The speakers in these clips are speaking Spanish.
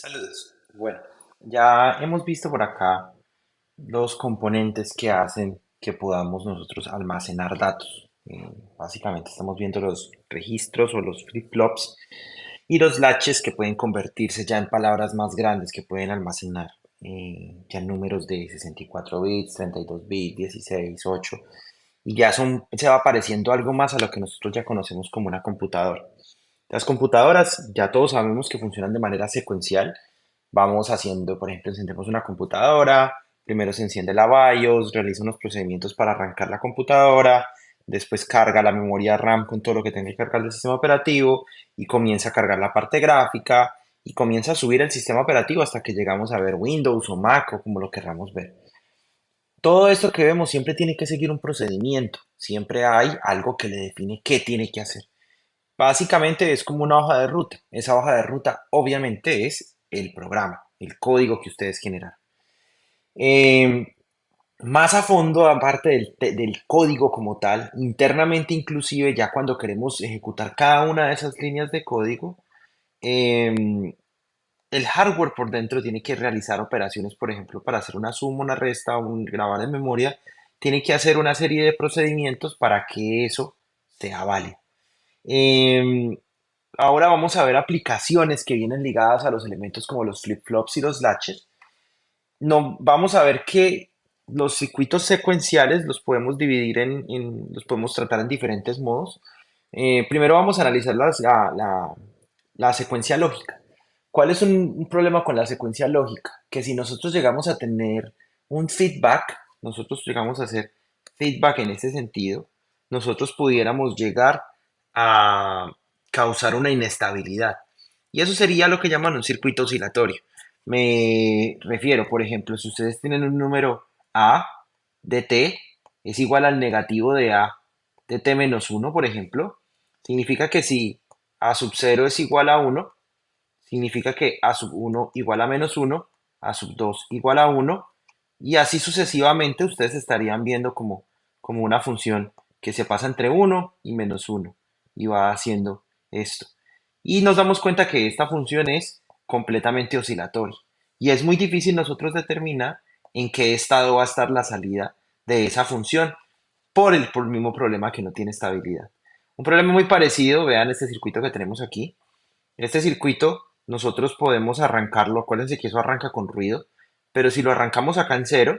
Saludos. Bueno, ya hemos visto por acá los componentes que hacen que podamos nosotros almacenar datos. Básicamente estamos viendo los registros o los flip-flops y los latches que pueden convertirse ya en palabras más grandes que pueden almacenar ya números de 64 bits, 32 bits, 16, 8 y ya se va pareciendo algo más a lo que nosotros ya conocemos como una computadora. Las computadoras ya todos sabemos que funcionan de manera secuencial. Vamos haciendo, por ejemplo, encendemos una computadora, primero se enciende la BIOS, realiza unos procedimientos para arrancar la computadora, después carga la memoria RAM con todo lo que tenga que cargar del sistema operativo y comienza a cargar la parte gráfica y comienza a subir el sistema operativo hasta que llegamos a ver Windows o Mac o como lo querramos ver. Todo esto que vemos siempre tiene que seguir un procedimiento, siempre hay algo que le define qué tiene que hacer. Básicamente es como una hoja de ruta. Esa hoja de ruta obviamente es el programa, el código que ustedes generaron. Eh, Más a fondo, aparte del código como tal, internamente inclusive ya cuando queremos ejecutar cada una de esas líneas de código, eh, el hardware por dentro tiene que realizar operaciones, por ejemplo, para hacer una suma, una resta, un grabar en memoria, tiene que hacer una serie de procedimientos para que eso sea válido. Eh, Ahora vamos a ver aplicaciones que vienen ligadas a los elementos como los flip-flops y los latches. No, vamos a ver que los circuitos secuenciales los podemos dividir los podemos tratar en diferentes modos. Primero vamos a analizar la secuencia lógica. ¿Cuál es un problema con la secuencia lógica? Que si nosotros llegamos a tener un feedback, nosotros llegamos a hacer feedback en ese sentido, nosotros pudiéramos llegar a causar una inestabilidad. Y eso sería lo que llaman un circuito oscilatorio. Me refiero, por ejemplo, si ustedes tienen un número A de t es igual al negativo de A de t menos uno, por ejemplo, significa que si A sub 0 es igual a uno, significa que A sub uno igual a menos uno, A sub 2 igual a uno, y así sucesivamente ustedes estarían viendo como una función que se pasa entre uno y menos uno y va haciendo esto. Y nos damos cuenta que esta función es completamente oscilatoria. Y es muy difícil nosotros determinar en qué estado va a estar la salida de esa función por el mismo problema que no tiene estabilidad. Un problema muy parecido, vean este circuito que tenemos aquí. En este circuito nosotros podemos arrancarlo, acuérdense que eso arranca con ruido, pero si lo arrancamos acá en cero,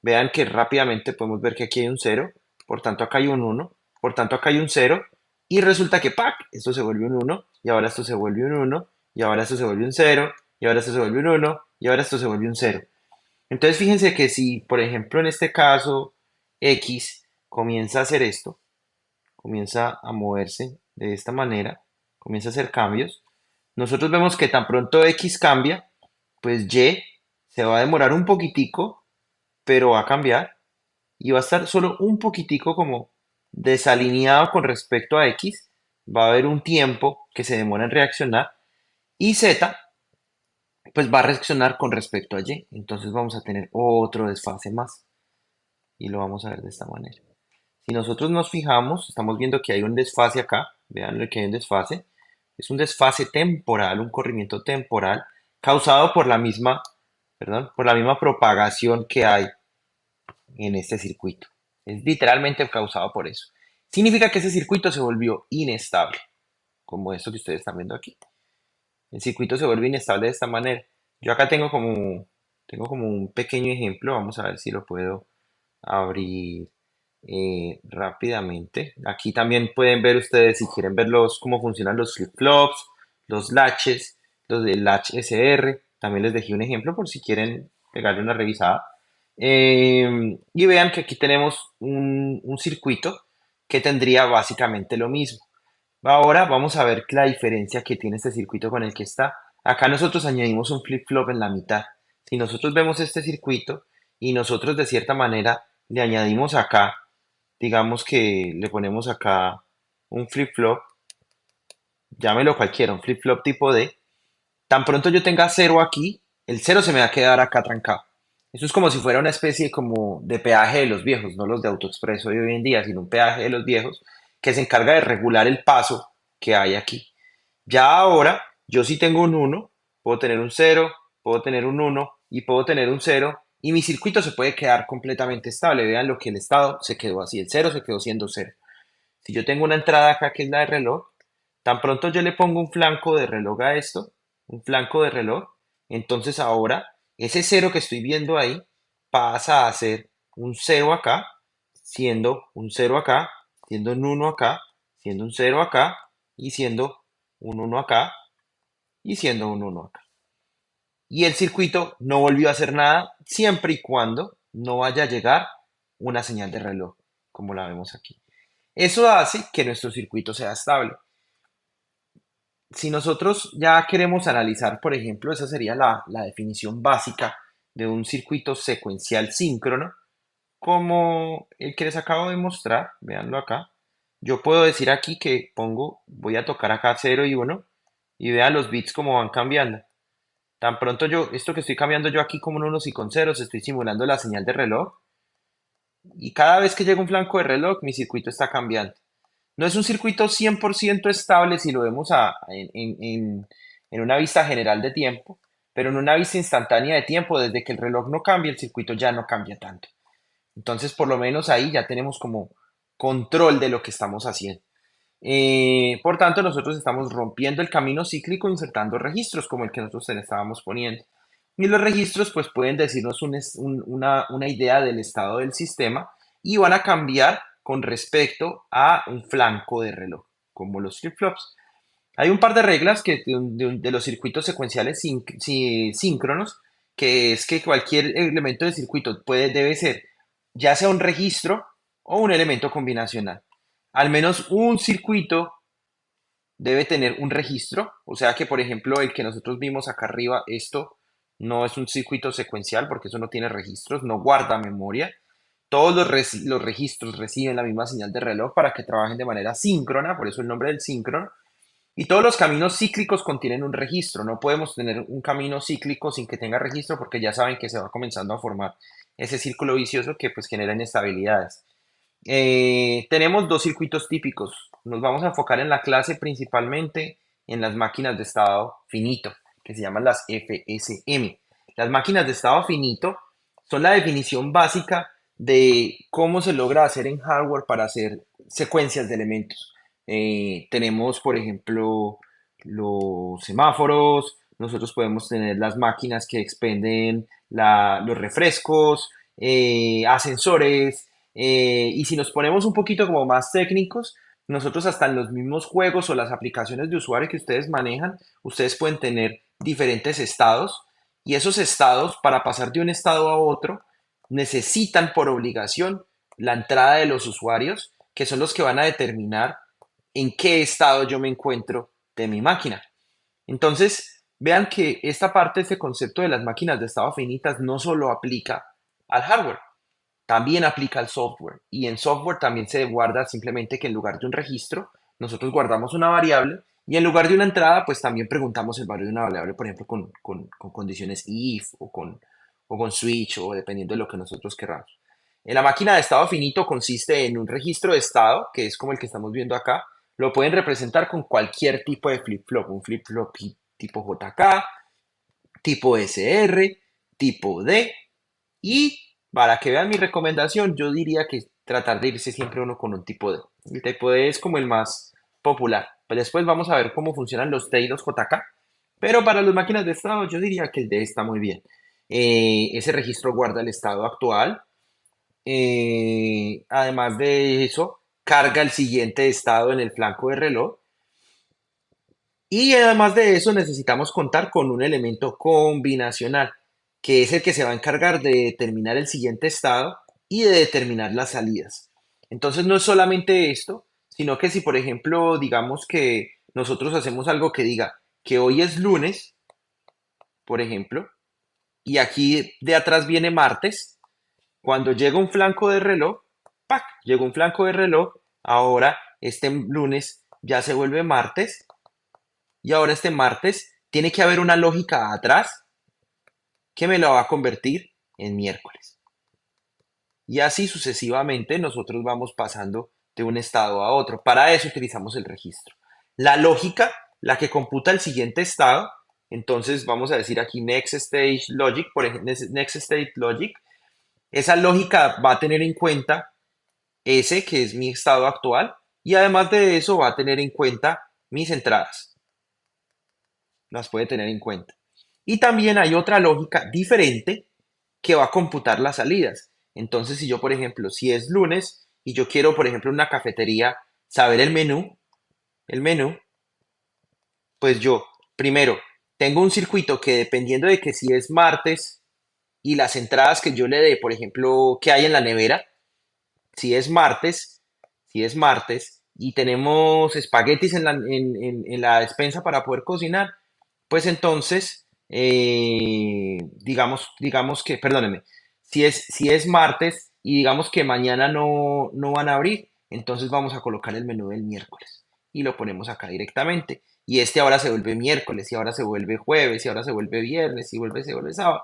vean que rápidamente podemos ver que aquí hay un cero, por tanto acá hay un uno, por tanto acá hay un cero, y resulta que ¡pac! Esto se vuelve un uno, y ahora esto se vuelve un uno, y ahora esto se vuelve un cero, y ahora esto se vuelve un uno, y ahora esto se vuelve un cero. Entonces fíjense que si, por ejemplo, en este caso X comienza a hacer esto, comienza a moverse de esta manera, comienza a hacer cambios, nosotros vemos que tan pronto X cambia, pues Y se va a demorar un poquitico, pero va a cambiar y va a estar solo un poquitico como desalineado con respecto a X. Va a haber un tiempo que se demora en reaccionar y Z pues va a reaccionar con respecto a Y. Entonces vamos a tener otro desfase más y lo vamos a ver de esta manera. Si nosotros nos fijamos, estamos viendo que hay un desfase acá. Vean lo que hay un desfase. Es un desfase temporal, un corrimiento temporal causado por la misma, perdón, por la misma propagación que hay en este circuito. Es literalmente causado por eso. Significa que ese circuito se volvió inestable, como esto que ustedes están viendo aquí. El circuito se vuelve inestable de esta manera. Yo acá tengo como un pequeño ejemplo. Vamos a ver si lo puedo abrir rápidamente. Aquí también pueden ver ustedes, si quieren ver cómo funcionan los flip-flops, los latches, los del latch SR. También les dejé un ejemplo por si quieren pegarle una revisada. Y vean que aquí tenemos un circuito que tendría básicamente lo mismo. Ahora vamos a ver la diferencia que tiene este circuito con el que está. Acá nosotros añadimos un flip-flop en la mitad. Si nosotros vemos este circuito y nosotros de cierta manera le añadimos acá, digamos que le ponemos acá un flip-flop, llámelo cualquiera, un flip-flop tipo D, tan pronto yo tenga cero aquí, el cero se me va a quedar acá trancado. Eso es como si fuera una especie como de peaje de los viejos, no los de AutoExpreso de hoy en día, sino un peaje de los viejos que se encarga de regular el paso que hay aquí. Ya ahora, yo sí tengo un uno, puedo tener un cero, puedo tener un uno y puedo tener un cero y mi circuito se puede quedar completamente estable. Vean lo que el estado se quedó así, el cero se quedó siendo cero. Si yo tengo una entrada acá que es la de reloj, tan pronto yo le pongo un flanco de reloj a esto, un flanco de reloj, entonces ahora ese cero que estoy viendo ahí pasa a ser un cero acá, siendo un cero acá, siendo un uno acá, siendo un cero acá y siendo un uno acá y siendo un uno acá. Y el circuito no volvió a hacer nada siempre y cuando no vaya a llegar una señal de reloj, como la vemos aquí. Eso hace que nuestro circuito sea estable. Si nosotros ya queremos analizar, por ejemplo, esa sería la definición básica de un circuito secuencial síncrono, como el que les acabo de mostrar, véanlo acá. Yo puedo decir aquí que voy a tocar acá cero y uno y vean los bits como van cambiando. Tan pronto esto que estoy cambiando yo aquí como en unos y con ceros, estoy simulando la señal de reloj y cada vez que llega un flanco de reloj, mi circuito está cambiando. No es un circuito 100% estable si lo vemos en una vista general de tiempo, pero en una vista instantánea de tiempo, desde que el reloj no cambia, el circuito ya no cambia tanto. Entonces, por lo menos ahí ya tenemos como control de lo que estamos haciendo. Por tanto, nosotros estamos rompiendo el camino cíclico insertando registros como el que nosotros le estábamos poniendo. Y los registros pues pueden decirnos una idea del estado del sistema y van a cambiar con respecto a un flanco de reloj, como los flip-flops. Hay un par de reglas de los circuitos secuenciales síncronos, que es que cualquier elemento de circuito debe ser ya sea un registro o un elemento combinacional. Al menos un circuito debe tener un registro, o sea que por ejemplo el que nosotros vimos acá arriba, esto no es un circuito secuencial porque eso no tiene registros, no guarda memoria. Todos los registros reciben la misma señal de reloj para que trabajen de manera síncrona, por eso el nombre del síncrono. Y todos los caminos cíclicos contienen un registro. No podemos tener un camino cíclico sin que tenga registro porque ya saben que se va comenzando a formar ese círculo vicioso que pues genera inestabilidades. Tenemos dos circuitos típicos. Nos vamos a enfocar en la clase principalmente en las máquinas de estado finito, que se llaman las FSM. Las máquinas de estado finito son la definición básica de cómo se logra hacer en hardware para hacer secuencias de elementos. Tenemos, por ejemplo, los semáforos, nosotros podemos tener las máquinas que expenden los refrescos, ascensores, y si nos ponemos un poquito como más técnicos, nosotros hasta en los mismos juegos o las aplicaciones de usuario que ustedes manejan, ustedes pueden tener diferentes estados y esos estados para pasar de un estado a otro necesitan por obligación la entrada de los usuarios, que son los que van a determinar en qué estado yo me encuentro de mi máquina. Entonces, vean que esta parte, este concepto de las máquinas de estado finitas no solo aplica al hardware, también aplica al software. Y en software también se guarda simplemente que en lugar de un registro, nosotros guardamos una variable y en lugar de una entrada, pues también preguntamos el valor de una variable, por ejemplo, con condiciones if o con switch o dependiendo de lo que nosotros queramos. En la máquina de estado finito consiste en un registro de estado, que es como el que estamos viendo acá. Lo pueden representar con cualquier tipo de flip-flop, un flip-flop tipo JK, tipo SR, tipo D y para que vean mi recomendación, yo diría que tratar de irse siempre uno con un tipo D. El tipo D es como el más popular. Pues después vamos a ver cómo funcionan los D y los JK. Pero para las máquinas de estado, yo diría que el D está muy bien. Ese registro guarda el estado actual. Además de eso, carga el siguiente estado en el flanco de reloj. Y además de eso, necesitamos contar con un elemento combinacional, que es el que se va a encargar de determinar el siguiente estado y de determinar las salidas. Entonces, no es solamente esto, sino que si, por ejemplo, digamos que nosotros hacemos algo que diga que hoy es lunes, por ejemplo, y aquí de atrás viene martes, cuando llega un flanco de reloj, ¡pac! Llega un flanco de reloj, ahora este lunes ya se vuelve martes y ahora este martes tiene que haber una lógica atrás que me la va a convertir en miércoles. Y así sucesivamente nosotros vamos pasando de un estado a otro. Para eso utilizamos el registro. La lógica, la que computa el siguiente estado, Entonces vamos a decir aquí Next Stage Logic, por ejemplo, Next State Logic. Esa lógica va a tener en cuenta ese que es mi estado actual y además de eso va a tener en cuenta mis entradas. Las puede tener en cuenta. Y también hay otra lógica diferente que va a computar las salidas. Entonces, si yo, por ejemplo, si es lunes y yo quiero, por ejemplo, en una cafetería saber el menú, pues yo, primero, tengo un circuito que dependiendo de que si es martes y las entradas que yo le dé, por ejemplo, que hay en la nevera, si es martes, si es martes y tenemos espaguetis en la despensa para poder cocinar, pues entonces, digamos que, perdóneme, si es martes y digamos que mañana no van a abrir, entonces vamos a colocar el menú del miércoles y lo ponemos acá directamente. Y este ahora se vuelve miércoles, y ahora se vuelve jueves, y ahora se vuelve viernes, se vuelve sábado.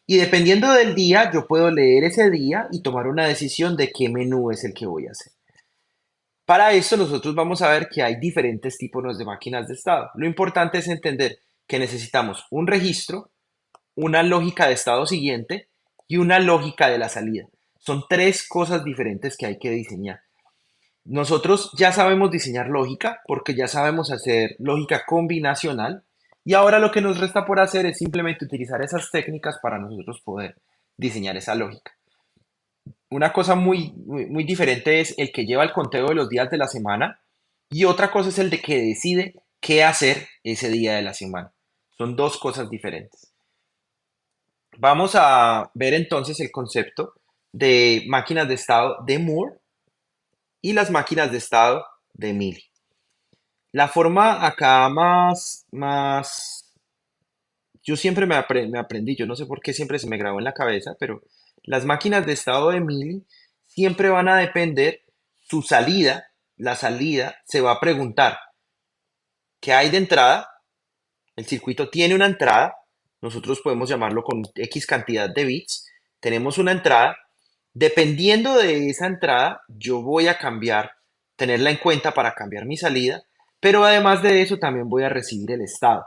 Y dependiendo del día, yo puedo leer ese día y tomar una decisión de qué menú es el que voy a hacer. Para esto nosotros vamos a ver que hay diferentes tipos de máquinas de estado. Lo importante es entender que necesitamos un registro, una lógica de estado siguiente y una lógica de la salida. Son tres cosas diferentes que hay que diseñar. Nosotros ya sabemos diseñar lógica porque ya sabemos hacer lógica combinacional y ahora lo que nos resta por hacer es simplemente utilizar esas técnicas para nosotros poder diseñar esa lógica. Una cosa muy diferente es el que lleva el conteo de los días de la semana y otra cosa es el de que decide qué hacer ese día de la semana. Son dos cosas diferentes. Vamos a ver entonces el concepto de máquinas de estado de Moore y las máquinas de estado de Mealy. La forma acá yo siempre me aprendí, yo no sé por qué siempre se me grabó en la cabeza, pero las máquinas de estado de Mealy siempre van a depender su salida, la salida se va a preguntar qué hay de entrada, el circuito tiene una entrada, nosotros podemos llamarlo con X cantidad de bits, tenemos una entrada, dependiendo de esa entrada, yo voy a cambiar, tenerla en cuenta para cambiar mi salida, pero además de eso también voy a recibir el estado.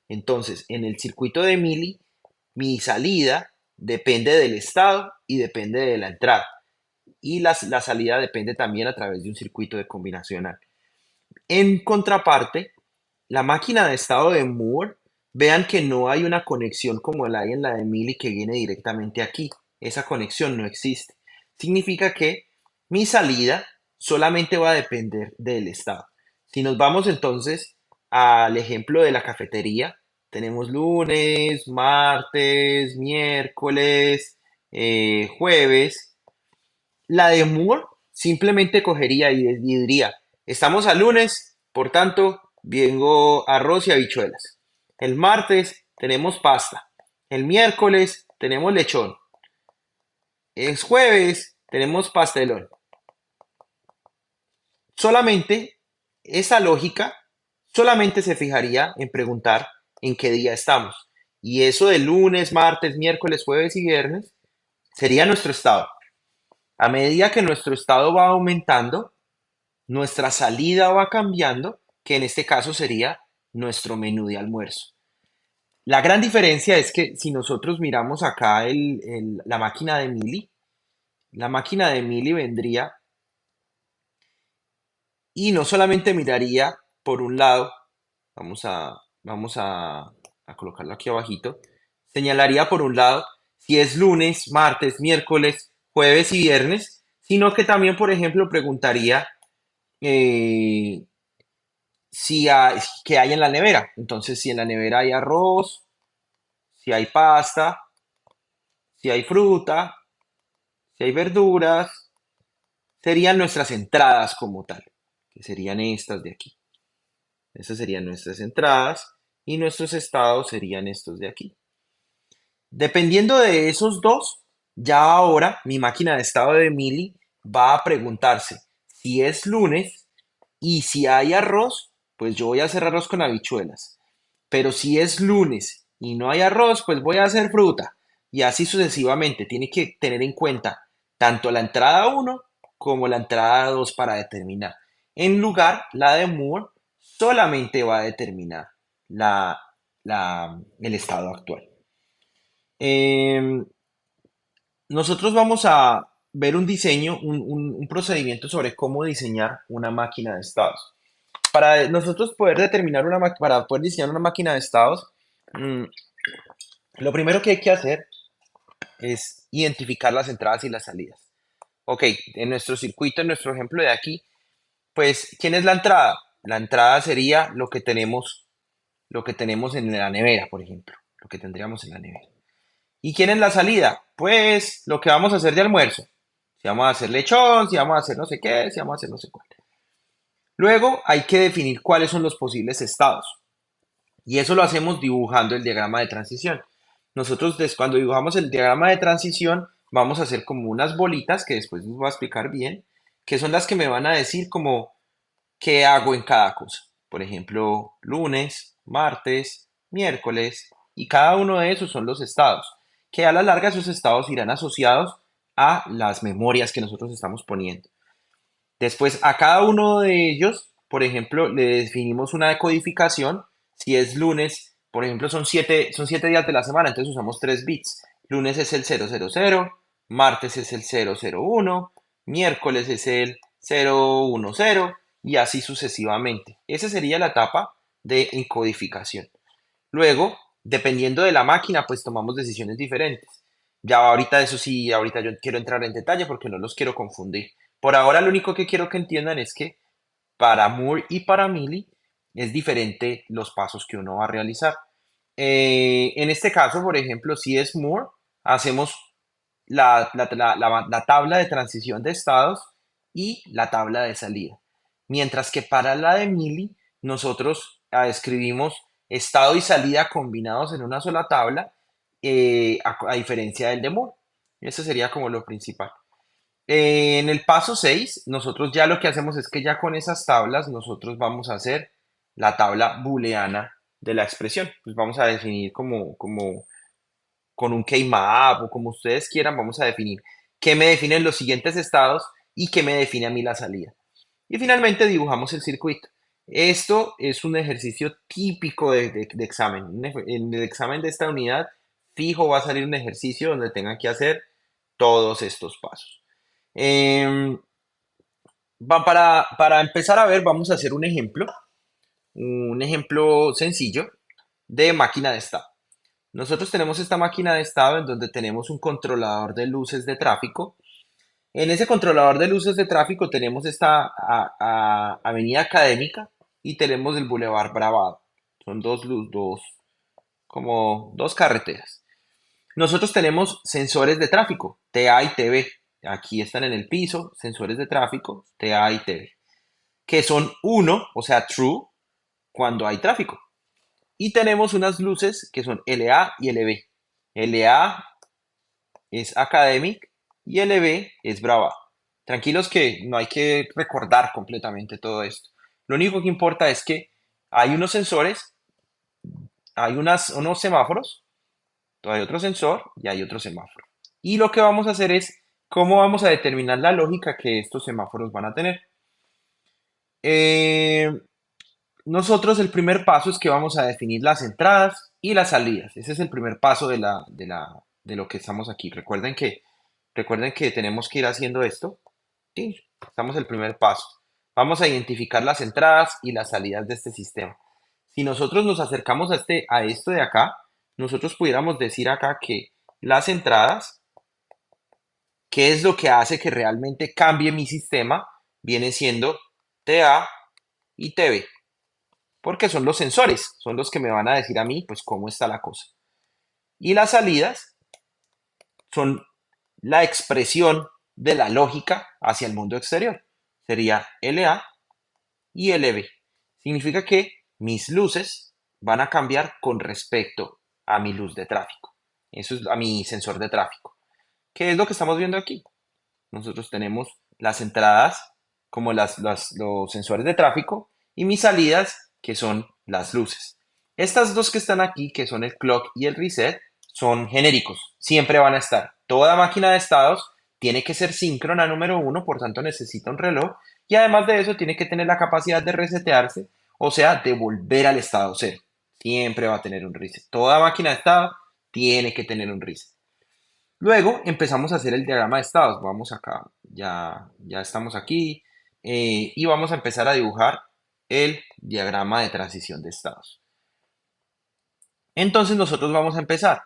Entonces, en el circuito de Mealy, mi salida depende del estado y depende de la entrada. Y la salida depende también a través de un circuito de combinacional. En contraparte, la máquina de estado de Moore, vean que no hay una conexión como la hay en la de Mealy que viene directamente aquí. Esa conexión no existe. Significa que mi salida solamente va a depender del estado. Si nos vamos entonces al ejemplo de la cafetería, tenemos lunes, martes, miércoles, jueves. La de Moore simplemente cogería y diría, estamos a lunes, por tanto, vengo arroz y habichuelas. El martes tenemos pasta. El miércoles tenemos lechón. El jueves tenemos pastelón. Solamente esa lógica solamente se fijaría en preguntar en qué día estamos. Y eso de lunes, martes, miércoles, jueves y viernes sería nuestro estado. A medida que nuestro estado va aumentando, nuestra salida va cambiando, que en este caso sería nuestro menú de almuerzo. La gran diferencia es que si nosotros miramos acá la máquina de Mealy, la máquina de Mealy vendría y no solamente miraría por un lado, vamos a colocarlo aquí abajito, señalaría por un lado si es lunes, martes, miércoles, jueves y viernes, sino que también, por ejemplo, preguntaría eh, si hay, qué hay en la nevera. Entonces, si en la nevera hay arroz, si hay pasta, si hay fruta, si hay verduras, serían nuestras entradas como tal, que serían estas de aquí. Estas serían nuestras entradas y nuestros estados serían estos de aquí. Dependiendo de esos dos, ya ahora mi máquina de estado de Mealy va a preguntarse si es lunes y si hay arroz, pues yo voy a hacer arroz con habichuelas. Pero si es lunes y no hay arroz, pues voy a hacer fruta. Y así sucesivamente. Tiene que tener en cuenta tanto la entrada uno como la entrada 2 para determinar. En lugar, la de Moore solamente va a determinar la, el estado actual. Em, Nosotros vamos a ver un diseño, un procedimiento sobre cómo diseñar una máquina de estados. Para nosotros poder determinar para poder diseñar una máquina de estados, mm, lo primero que hay que hacer es identificar las entradas y las salidas. Ok, en nuestro circuito, en nuestro ejemplo de aquí, pues, ¿quién es la entrada? La entrada sería lo que tenemos en la nevera, por ejemplo, lo que tendríamos en la nevera. ¿Y quién es la salida? Pues lo que vamos a hacer de almuerzo. Si vamos a hacer lechón, si vamos a hacer no sé qué, si vamos a hacer no sé cuál. Luego hay que definir cuáles son los posibles estados. Y eso lo hacemos dibujando el diagrama de transición. Nosotros cuando dibujamos el diagrama de transición vamos a hacer como unas bolitas que después les voy a explicar bien, que son las que me van a decir como qué hago en cada cosa. Por ejemplo, lunes, martes, miércoles, y cada uno de esos son los estados, que a la larga esos estados irán asociados a las memorias que nosotros estamos poniendo. Después, a cada uno de ellos, por ejemplo, le definimos una decodificación. Si es lunes, por ejemplo, son siete días de la semana, entonces usamos 3 bits. Lunes es el 000, martes es el 001, miércoles es el 010 y así sucesivamente. Esa sería la etapa de encodificación. Luego, dependiendo de la máquina, pues tomamos decisiones diferentes. Ya ahorita eso sí, ahorita yo quiero entrar en detalle porque no los quiero confundir. Por ahora lo único que quiero que entiendan es que para Moore y para Millie es diferente los pasos que uno va a realizar. En este caso, por ejemplo, si es Moore, hacemos la tabla de transición de estados y la tabla de salida. Mientras que para la de Millie, nosotros escribimos estado y salida combinados en una sola tabla, a diferencia del de Moore. Eso sería como lo principal. En el paso 6 nosotros ya lo que hacemos es que ya con esas tablas, nosotros vamos a hacer la tabla booleana de la expresión. Pues vamos a definir como con un keymap o como ustedes quieran, vamos a definir qué me definen los siguientes estados y qué me define a mí la salida. Y finalmente dibujamos el circuito. Esto es un ejercicio típico de examen. En el examen de esta unidad, fijo va a salir un ejercicio donde tengan que hacer todos estos pasos. Em, para empezar a ver, vamos a hacer un ejemplo sencillo de máquina de estado. Nosotros tenemos esta máquina de estado en donde tenemos un controlador de luces de tráfico. En ese controlador de luces de tráfico tenemos esta avenida Académica y tenemos el Boulevard Bravado. Son como dos carreteras. Nosotros tenemos sensores de tráfico, TA y TB. Aquí están en el piso, sensores de tráfico, TA y TB, que son uno, o sea, true, cuando hay tráfico. Y tenemos unas luces que son LA y LB. LA es Academic y LB es Brava. Tranquilos que no hay que recordar completamente todo esto. Lo único que importa es que hay unos sensores, hay unos semáforos, hay otro sensor y hay otro semáforo. Y lo que vamos a hacer es cómo vamos a determinar la lógica que estos semáforos van a tener. Eh, Nosotros el primer paso es que vamos a definir las entradas y las salidas. Ese es el primer paso de lo que estamos aquí. Recuerden que tenemos que ir haciendo esto. Sí, estamos en el primer paso. Vamos a identificar las entradas y las salidas de este sistema. Si nosotros nos acercamos a esto de acá, nosotros pudiéramos decir acá que las entradas, ¿qué es lo que hace que realmente cambie mi sistema? Viene siendo TA y TB, porque son los sensores, son los que me van a decir a mí, pues, cómo está la cosa. Y las salidas son la expresión de la lógica hacia el mundo exterior. Sería LA y LB. Significa que mis luces van a cambiar con respecto a mi luz de tráfico. Eso es a mi sensor de tráfico. ¿Qué es lo que estamos viendo aquí? Nosotros tenemos las entradas como los sensores de tráfico y mis salidas que son las luces. Estas dos que están aquí, que son el clock y el reset, son genéricos, siempre van a estar. Toda máquina de estados tiene que ser síncrona número uno, por tanto necesita un reloj y además de eso tiene que tener la capacidad de resetearse, o sea, de volver al estado cero. Siempre va a tener un reset. Toda máquina de estado tiene que tener un reset. Luego empezamos a hacer el diagrama de estados. Vamos acá, ya estamos aquí y vamos a empezar a dibujar el diagrama de transición de estados. Entonces nosotros vamos a empezar.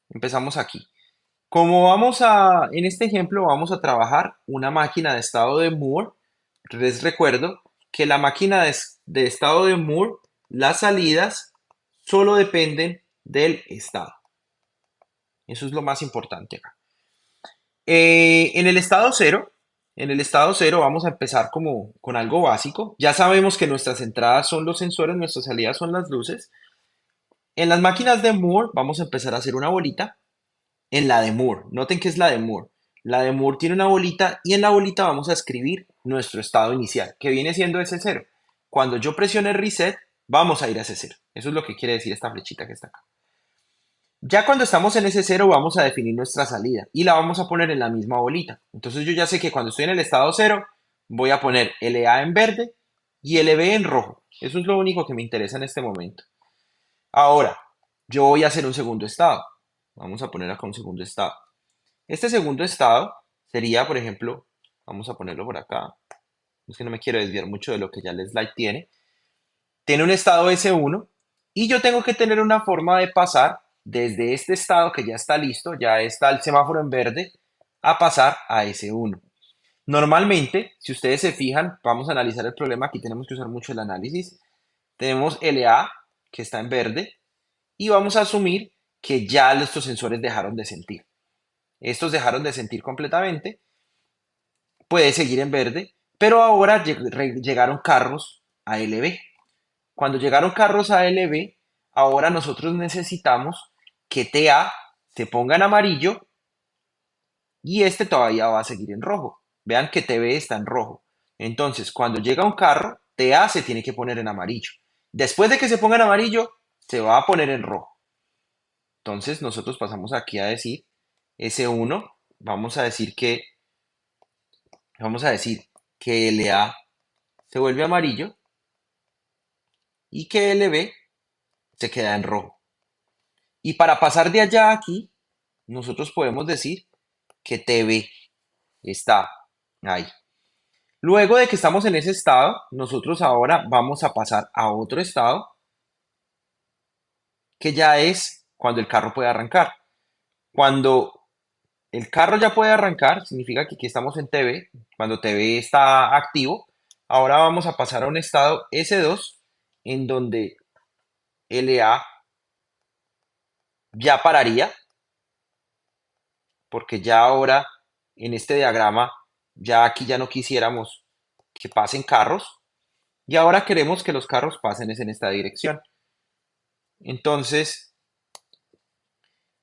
Empezamos aquí. En este ejemplo vamos a trabajar una máquina de estado de Moore. Les recuerdo que la máquina de estado de Moore, las salidas solo dependen del estado. Eso es lo más importante acá. En el estado cero, vamos a empezar como con algo básico. Ya sabemos que nuestras entradas son los sensores, nuestras salidas son las luces. En las máquinas de Moore vamos a empezar a hacer una bolita. En la de Moore, noten que es la de Moore. La de Moore tiene una bolita y en la bolita vamos a escribir nuestro estado inicial, que viene siendo ese cero. Cuando yo presione reset, vamos a ir a ese cero. Eso es lo que quiere decir esta flechita que está acá. Ya cuando estamos en ese cero vamos a definir nuestra salida y la vamos a poner en la misma bolita. Entonces yo ya sé que cuando estoy en el estado cero voy a poner LA en verde y LB en rojo. Eso es lo único que me interesa en este momento. Ahora, yo voy a hacer un segundo estado. Vamos a poner acá un segundo estado. Este segundo estado sería, por ejemplo, vamos a ponerlo por acá. Es que no me quiero desviar mucho de lo que ya el slide tiene. Tiene un estado S1 y yo tengo que tener una forma de pasar desde este estado que ya está listo, ya está el semáforo en verde, a pasar a S1. Normalmente, si ustedes se fijan, vamos a analizar el problema. Aquí tenemos que usar mucho el análisis. Tenemos LA, que está en verde, y vamos a asumir que ya nuestros sensores dejaron de sentir. Estos dejaron de sentir completamente. Puede seguir en verde, pero ahora llegaron carros a LB. Cuando llegaron carros a LB, ahora nosotros necesitamos que TA se ponga en amarillo y este todavía va a seguir en rojo. Vean que TB está en rojo. Entonces, cuando llega un carro, TA se tiene que poner en amarillo. Después de que se ponga en amarillo, se va a poner en rojo. Entonces, nosotros pasamos aquí a decir S1, vamos a decir que LA se vuelve amarillo y que LB se queda en rojo. Y para pasar de allá a aquí, nosotros podemos decir que TB está ahí. Luego de que estamos en ese estado, nosotros ahora vamos a pasar a otro estado que ya es cuando el carro puede arrancar. Cuando el carro ya puede arrancar, significa que aquí estamos en TB. Cuando TB está activo, ahora vamos a pasar a un estado S2 en donde LA ya pararía, porque ya ahora en este diagrama, ya aquí ya no quisiéramos que pasen carros y ahora queremos que los carros pasen es en esta dirección. Entonces,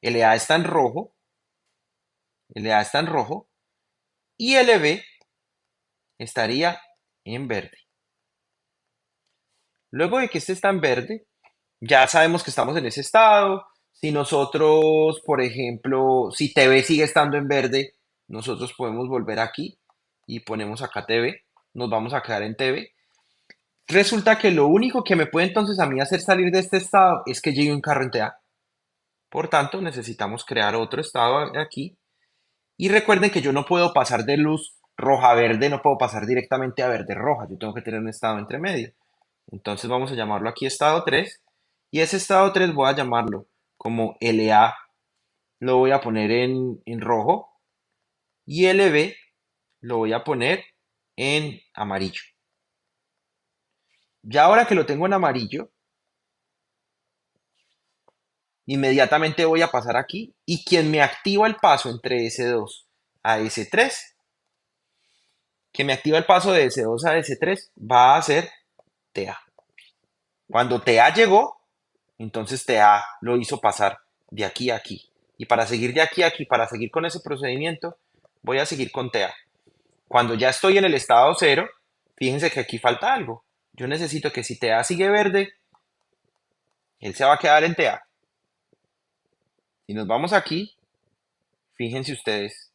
LA está en rojo, LA está en rojo y LB estaría en verde. Luego de que este está en verde, ya sabemos que estamos en ese estado. Si nosotros, por ejemplo, si TV sigue estando en verde, nosotros podemos volver aquí y ponemos acá TV. Nos vamos a quedar en TV. Resulta que lo único que me puede entonces a mí hacer salir de este estado es que llegue un carro en TA. Por tanto, necesitamos crear otro estado aquí. Y recuerden que yo no puedo pasar de luz roja a verde, no puedo pasar directamente a verde roja. Yo tengo que tener un estado entre medio. Entonces vamos a llamarlo aquí estado 3 y ese estado 3 voy a llamarlo como LA, lo voy a poner en rojo y LB lo voy a poner en amarillo. Ya ahora que lo tengo en amarillo, inmediatamente voy a pasar aquí y quien me activa el paso entre S2 a S3, que me activa el paso de S2 a S3 va a ser TA. Cuando TA llegó, entonces TA lo hizo pasar de aquí a aquí. Y para seguir de aquí a aquí, para seguir con ese procedimiento, voy a seguir con TA. Cuando ya estoy en el estado cero, fíjense que aquí falta algo. Yo necesito que si TA sigue verde, él se va a quedar en TA. Si nos vamos aquí, fíjense ustedes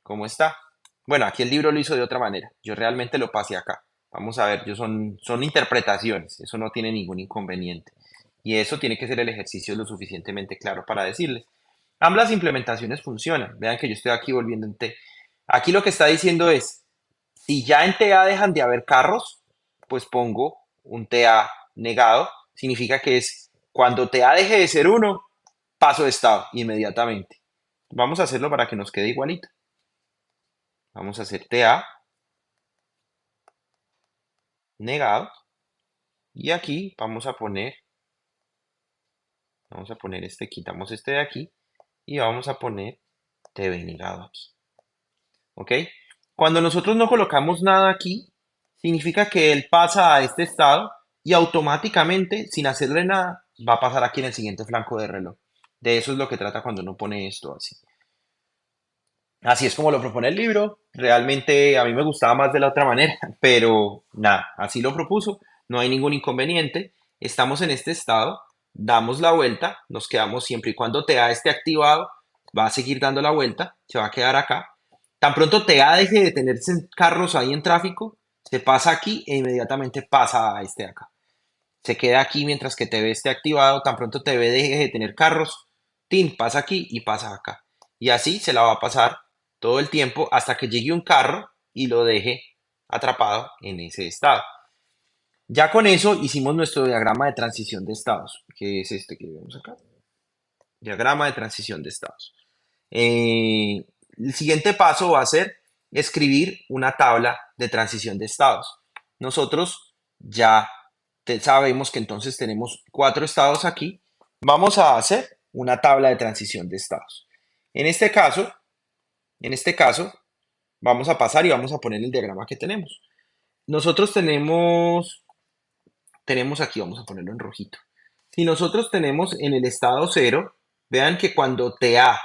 cómo está. Bueno, aquí el libro lo hizo de otra manera. Yo realmente lo pasé acá. Vamos a ver, son interpretaciones. Eso no tiene ningún inconveniente. Y eso tiene que ser el ejercicio lo suficientemente claro para decirles. Ambas implementaciones funcionan. Vean que yo estoy aquí volviendo en T. Aquí lo que está diciendo es, si ya en TA dejan de haber carros, pues pongo un TA negado. Significa que es cuando TA deje de ser uno, paso de estado inmediatamente. Vamos a hacerlo para que nos quede igualito. Vamos a hacer TA negado. Y aquí vamos a poner este, quitamos este de aquí y vamos a poner TV negado aquí. ¿Ok? Cuando nosotros no colocamos nada aquí, significa que él pasa a este estado y automáticamente, sin hacerle nada, va a pasar aquí en el siguiente flanco de reloj. De eso es lo que trata cuando uno pone esto así. Así es como lo propone el libro. Realmente a mí me gustaba más de la otra manera, pero nada, así lo propuso. No hay ningún inconveniente. Estamos en este estado, damos la vuelta, nos quedamos siempre y cuando TA esté activado, va a seguir dando la vuelta, se va a quedar acá. Tan pronto TA deje de tener carros ahí en tráfico, se pasa aquí e inmediatamente pasa a este de acá. Se queda aquí mientras que TV esté activado, tan pronto TV deje de tener carros, tin, pasa aquí y pasa acá. Y así se la va a pasar todo el tiempo hasta que llegue un carro y lo deje atrapado en ese estado. Ya con eso hicimos nuestro diagrama de transición de estados, que es este que vemos acá. Diagrama de transición de estados. El siguiente paso va a ser escribir una tabla de transición de estados. Nosotros ya sabemos que entonces tenemos 4 estados aquí. Vamos a hacer una tabla de transición de estados. En este caso, en este caso, vamos a pasar y vamos a poner el diagrama que tenemos. Nosotros tenemos aquí, vamos a ponerlo en rojito. Si nosotros tenemos en el estado 0, vean que cuando TA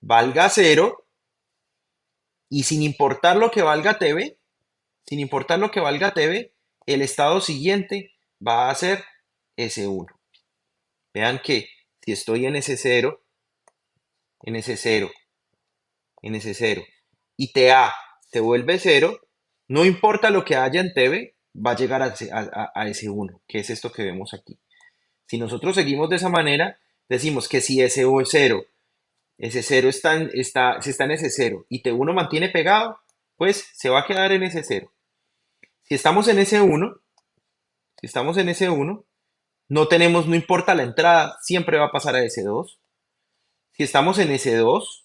valga 0 y sin importar lo que valga TV, sin importar lo que valga TV, el estado siguiente va a ser S1. Vean que si estoy en S0, en S0, en S0 y TA se vuelve 0, no importa lo que haya en TV, va a llegar a S1, que es esto que vemos aquí. Si nosotros seguimos de esa manera, decimos que si S0, S0 si está en S0 y T1 mantiene pegado, pues se va a quedar en S0. Si estamos en S1, si estamos en S1, no importa la entrada, siempre va a pasar a S2. Si estamos en S2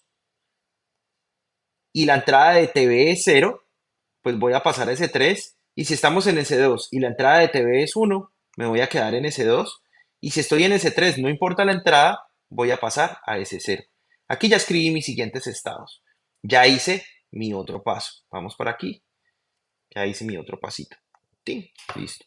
y la entrada de TV es 0, pues voy a pasar a S3. Y si estamos en S2 y la entrada de TV es 1, me voy a quedar en S2. Y si estoy en S3, no importa la entrada, voy a pasar a S0. Aquí ya escribí mis siguientes estados. Ya hice mi otro paso. Vamos por aquí. Ya hice mi otro pasito. ¡Tin! Listo.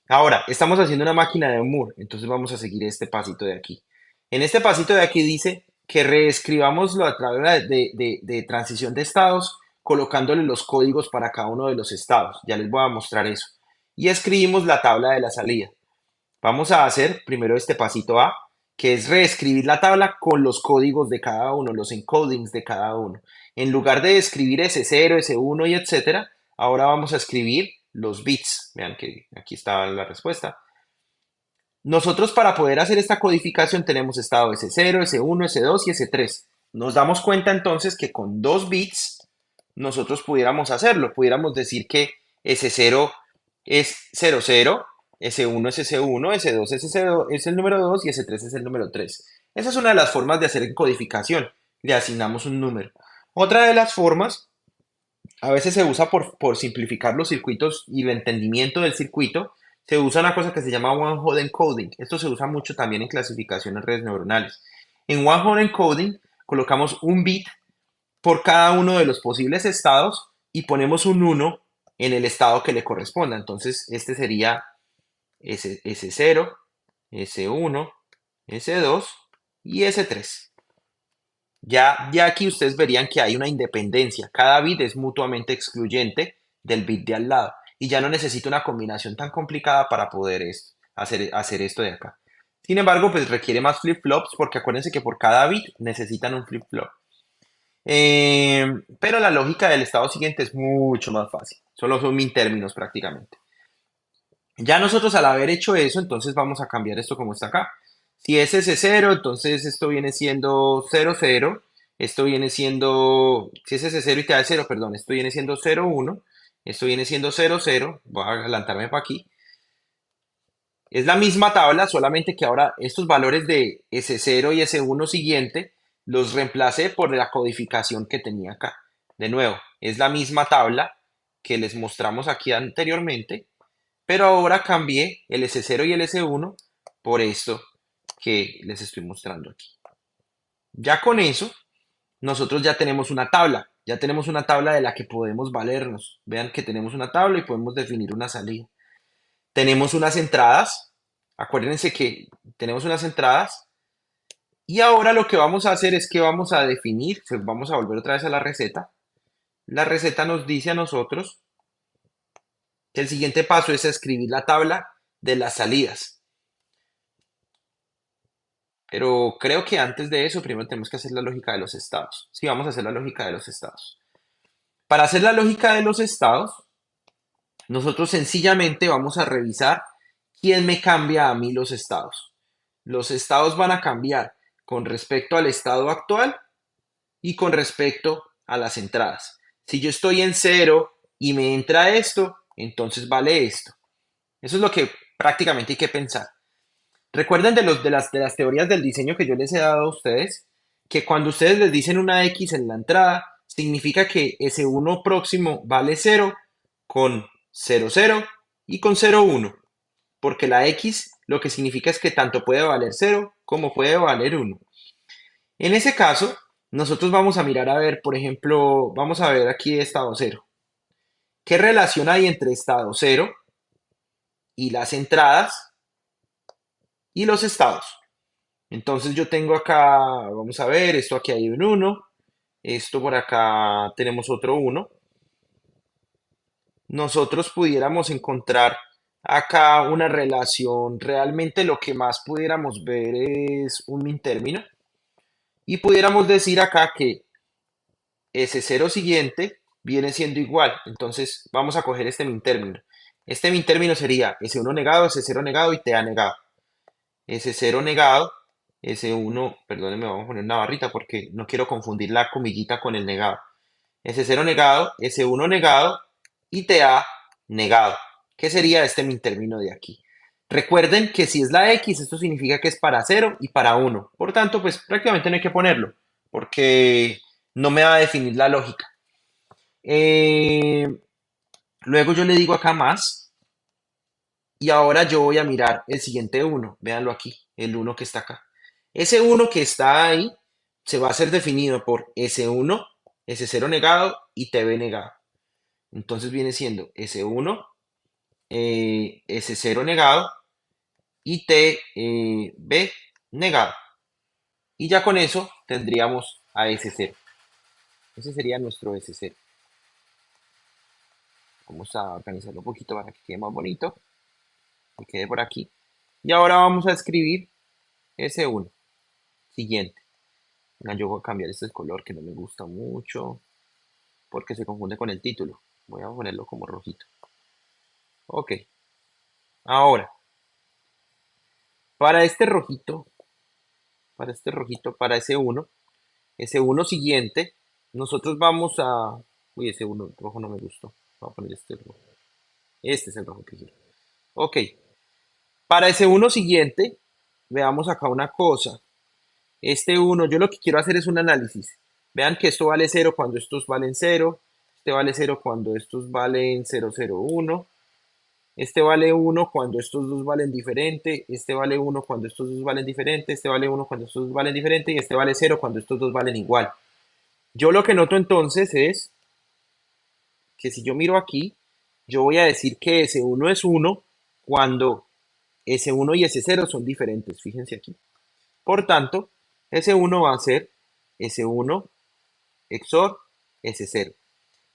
Ahora, estamos haciendo una máquina de Moore, entonces vamos a seguir este pasito de aquí. En este pasito de aquí dice que reescribamos la tabla de transición de estados colocándole los códigos para cada uno de los estados. Ya les voy a mostrar eso. Y escribimos la tabla de la salida. Vamos a hacer primero este pasito A, que es reescribir la tabla con los códigos de cada uno, los encodings de cada uno. En lugar de escribir S0, S1 y etcétera, ahora vamos a escribir los bits. Vean que aquí está la respuesta. Nosotros para poder hacer esta codificación tenemos estado S0, S1, S2 y S3. Nos damos cuenta entonces que con 2 bits nosotros pudiéramos hacerlo. Pudiéramos decir que S0 es 00, S1 es S1, S2 es S2, es el número 2 y S3 es el número 3. Esa es una de las formas de hacer codificación. Le asignamos un número. Otra de las formas, a veces se usa por simplificar los circuitos y el entendimiento del circuito, se usa una cosa que se llama one-hot encoding. Esto se usa mucho también en clasificación en redes neuronales. En one-hot encoding colocamos un bit por cada uno de los posibles estados y ponemos un 1 en el estado que le corresponda. Entonces, este sería S0, S1, S2 y S3. Ya aquí ustedes verían que hay una independencia. Cada bit es mutuamente excluyente del bit de al lado. Y ya no necesito una combinación tan complicada para poder hacer esto de acá. Sin embargo, pues requiere más flip-flops porque acuérdense que por cada bit necesitan un flip-flop. Pero la lógica del estado siguiente es mucho más fácil. Solo son min términos prácticamente. Ya nosotros al haber hecho eso, entonces vamos a cambiar esto como está acá. Si es S0, entonces esto viene siendo 0, 0. Esto viene siendo, si es S0 y te da 0, perdón, esto viene siendo 0, 1. Esto viene siendo 0, 0. Voy a adelantarme para aquí. Es la misma tabla, solamente que ahora estos valores de S0 y S1 siguiente los reemplacé por la codificación que tenía acá. De nuevo, es la misma tabla que les mostramos aquí anteriormente, pero ahora cambié el S0 y el S1 por esto que les estoy mostrando aquí. Ya con eso, nosotros ya tenemos una tabla. Ya tenemos una tabla de la que podemos valernos. Vean que tenemos una tabla y podemos definir una salida. Tenemos unas entradas. Acuérdense que tenemos unas entradas. Y ahora lo que vamos a hacer es que vamos a definir, pues vamos a volver otra vez a la receta. La receta nos dice a nosotros que el siguiente paso es escribir la tabla de las salidas. Pero creo que antes de eso, primero tenemos que hacer la lógica de los estados. Sí, vamos a hacer la lógica de los estados. Para hacer la lógica de los estados, nosotros sencillamente vamos a revisar quién me cambia a mí los estados. Los estados van a cambiar con respecto al estado actual y con respecto a las entradas. Si yo estoy en cero y me entra esto, entonces vale esto. Eso es lo que prácticamente hay que pensar. Recuerden de las teorías del diseño que yo les he dado a ustedes, que cuando ustedes les dicen una X en la entrada, significa que ese uno próximo vale cero con 0, 0 y con 0, 1. Porque la X lo que significa es que tanto puede valer cero como puede valer uno. En ese caso, nosotros vamos a mirar a ver, por ejemplo, vamos a ver aquí estado cero. ¿Qué relación hay entre estado cero y las entradas y los estados? Entonces yo tengo acá, vamos a ver, esto aquí hay un uno, esto por acá tenemos otro uno. Nosotros pudiéramos encontrar acá una relación, realmente lo que más pudiéramos ver es un min término y pudiéramos decir acá que ese cero siguiente viene siendo igual. Entonces vamos a coger este min término. Este min término sería S1 negado, S0 negado y TA negado. S0 negado, S1, perdónenme, vamos a poner una barrita porque no quiero confundir la comillita con el negado. S0 negado, S1 negado y TA negado. ¿Qué sería este min término de aquí? Recuerden que si es la X, esto significa que es para 0 y para 1. Por tanto, pues prácticamente no hay que ponerlo, porque no me va a definir la lógica. Eh, Luego yo le digo acá más, y ahora yo voy a mirar el siguiente uno. Véanlo aquí, el uno que está acá. Ese uno que está ahí se va a ser definido por S1, S0 negado y TB negado. Entonces viene siendo S1, S0 negado y TB negado. Y ya con eso tendríamos a S0. Ese sería nuestro S0. Vamos a organizarlo un poquito para que quede más bonito. Que quede por aquí. Y ahora vamos a escribir S1. Siguiente. Yo voy a cambiar este color que no me gusta mucho porque se confunde con el título. Voy a ponerlo como rojito. Ok. Ahora, para este rojito, para ese uno siguiente, nosotros vamos a... Uy, ese uno rojo no me gustó. Voy a poner este rojo. Este es el rojo que quiero. Ok. Para ese uno siguiente, veamos acá una cosa. Este uno, yo lo que quiero hacer es un análisis. Vean que esto vale cero cuando estos valen cero. Este vale cero cuando estos valen 0, 0, 1. Este vale uno cuando estos dos valen diferente. Este vale uno cuando estos dos valen diferente. Este vale uno cuando estos dos valen diferente. Y este vale cero cuando estos dos valen igual. Yo lo que noto entonces es que si yo miro aquí, yo voy a decir que S1 es uno cuando S1 y S0 son diferentes. Fíjense aquí. Por tanto, S1 va a ser S1 XOR S0.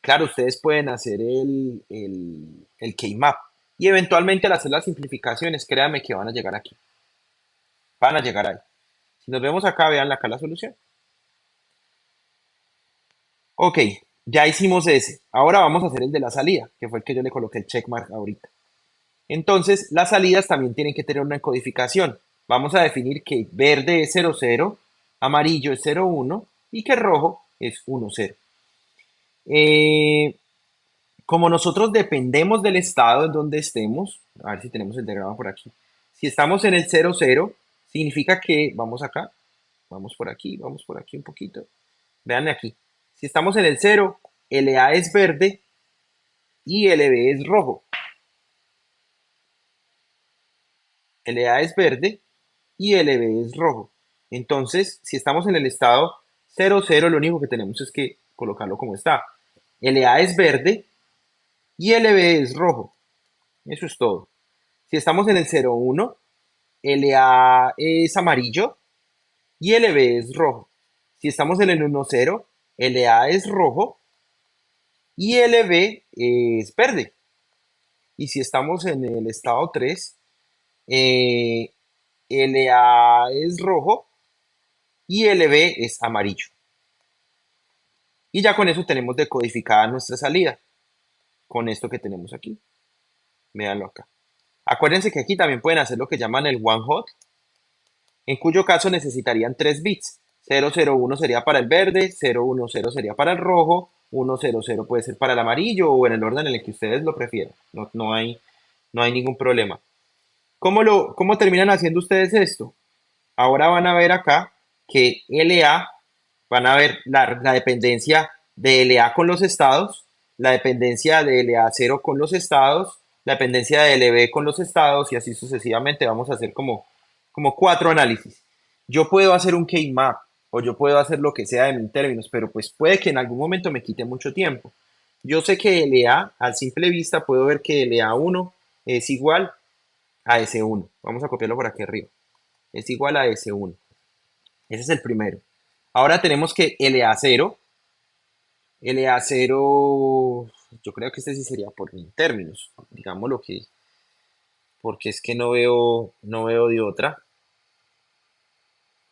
Claro, ustedes pueden hacer el keymap y eventualmente al hacer las simplificaciones, créanme que van a llegar aquí. Van a llegar ahí. Si nos vemos acá, vean acá la solución. Ok, ya hicimos ese. Ahora vamos a hacer el de la salida, que fue el que yo le coloqué el checkmark ahorita. Entonces, las salidas también tienen que tener una codificación. Vamos a definir que verde es 00, amarillo es 01 y que rojo es 10. Eh, Como nosotros dependemos del estado en donde estemos, a ver si tenemos el diagrama por aquí. Si estamos en el 00, significa que vamos acá, vamos por aquí un poquito. Vean aquí. Si estamos en el 0, LA es verde y LB es rojo. LA es verde y LB es rojo. Entonces, si estamos en el estado 00, lo único que tenemos es que colocarlo como está. LA es verde y LB es rojo. Eso es todo. Si estamos en el 01, LA es amarillo y LB es rojo. Si estamos en el 10, LA es rojo y LB es verde. Y si estamos en el estado 3, eh, LA es rojo y LB es amarillo. Y ya con eso tenemos decodificada nuestra salida, con esto que tenemos aquí. Véanlo acá. Acuérdense que aquí también pueden hacer lo que llaman el one hot, en cuyo caso necesitarían 3 bits. 001 sería para el verde, 010 sería para el rojo, 100 puede ser para el amarillo o en el orden en el que ustedes lo prefieran. No hay ningún problema. ¿Cómo terminan haciendo ustedes esto? Ahora van a ver acá que LA, van a ver la dependencia de LA con los estados, la dependencia de LA0 con los estados, la dependencia de LB con los estados y así sucesivamente. Vamos a hacer como 4 análisis. Yo puedo hacer un K-map o yo puedo hacer lo que sea en términos, pero pues puede que en algún momento me quite mucho tiempo. Yo sé que LA, a simple vista, puedo ver que LA1 es igual a S1. Vamos a copiarlo por aquí arriba. Es igual a S1. Ese es el primero. Ahora tenemos que LA0. LA0, yo creo que este sí sería por términos. Digámoslo que, porque es que no veo de otra.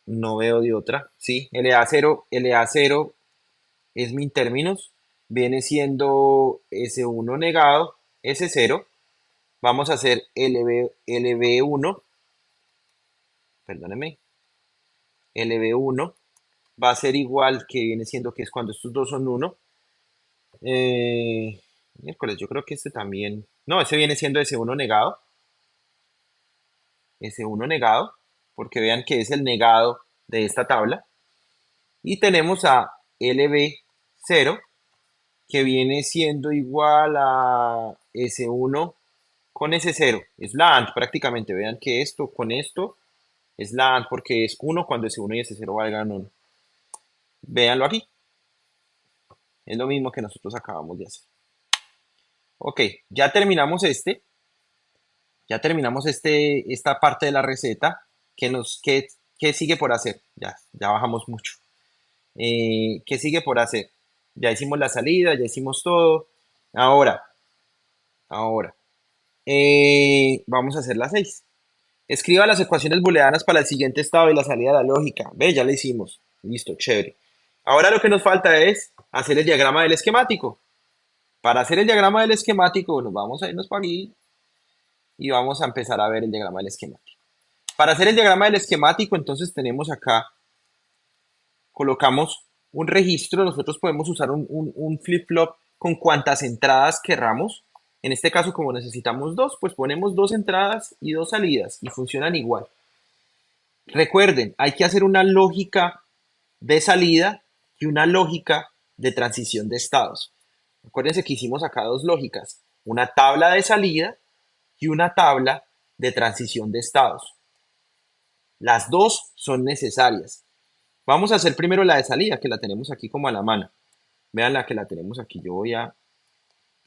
No veo de otra. Sí, LA0 es min términos. Viene siendo S1 negado, S0. Vamos a hacer LB1, perdóneme, LB1 va a ser igual que viene siendo que es cuando estos dos son 1. Miércoles, yo creo que este también. No, ese viene siendo S1 negado. S1 negado, porque vean que es el negado de esta tabla. Y tenemos a LB0, que viene siendo igual a S1 con S0. Es la AND prácticamente. Vean que esto con esto es la AND porque es 1 cuando S1 y S0 valgan 1. Véanlo aquí. Es lo mismo que nosotros acabamos de hacer. Ok, ya terminamos esta parte de la receta. ¿Qué sigue por hacer? Ya bajamos mucho. ¿Qué sigue por hacer? Ya hicimos la salida, ya hicimos todo. Ahora, vamos a hacer la 6. Escriba las ecuaciones booleanas para el siguiente estado y la salida de la lógica. Ve, ya la hicimos. Listo, chévere. Ahora lo que nos falta es hacer el diagrama del esquemático. Para hacer el diagrama del esquemático, nos vamos a irnos para aquí y vamos a empezar a ver el diagrama del esquemático. Para hacer el diagrama del esquemático, entonces tenemos acá, colocamos un registro, nosotros podemos usar un flip-flop con cuantas entradas querramos. En este caso, como necesitamos dos, pues ponemos dos entradas y dos salidas y funcionan igual. Recuerden, hay que hacer una lógica de salida y una lógica de transición de estados. Acuérdense que hicimos acá dos lógicas, una tabla de salida y una tabla de transición de estados. Las dos son necesarias. Vamos a hacer primero la de salida, que la tenemos aquí como a la mano. Vean la que la tenemos aquí. Yo voy a,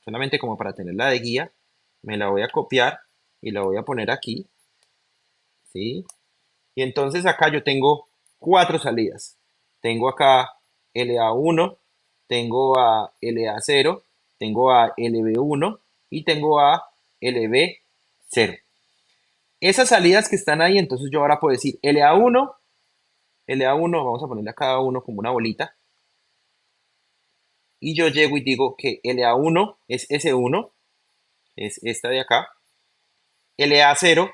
solamente como para tenerla de guía, me la voy a copiar y la voy a poner aquí. ¿Sí? Y entonces acá yo tengo 4 salidas. Tengo acá LA1, tengo a LA0, tengo a LB1 y tengo a LB0. Esas salidas que están ahí, entonces yo ahora puedo decir LA1, vamos a ponerle a cada uno como una bolita. Y yo llego y digo que LA1 es S1, es esta de acá. LA0